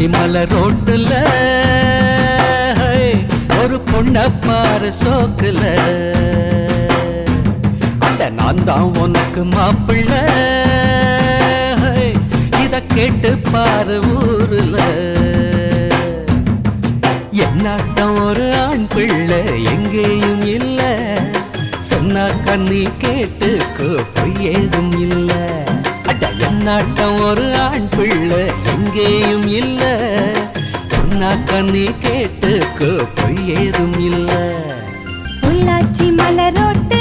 பொள்ளாச்சி மலை ரோட்டுல ஒரு பொண்ண பாரு சோக்குல, அட நான் தான் உனக்கு மாப்பிள்ள, இத கேட்டு பாரு ஊருல. என்னாட்டம் ஒரு ஆண் பிள்ளை எங்கேயும் இல்ல, சொன்னா கண்ணி கேட்டுக்கோ பொய் ஏதும் இல்ல. அட என்னாட்டம் ஒரு ஆண் பிள்ளை எங்கேயும் இல்ல, சொன்னா கண்ணி கேட்டுக்கோ பொய் ஏதும் இல்ல. பொள்ளாச்சி மலை ரோட்டு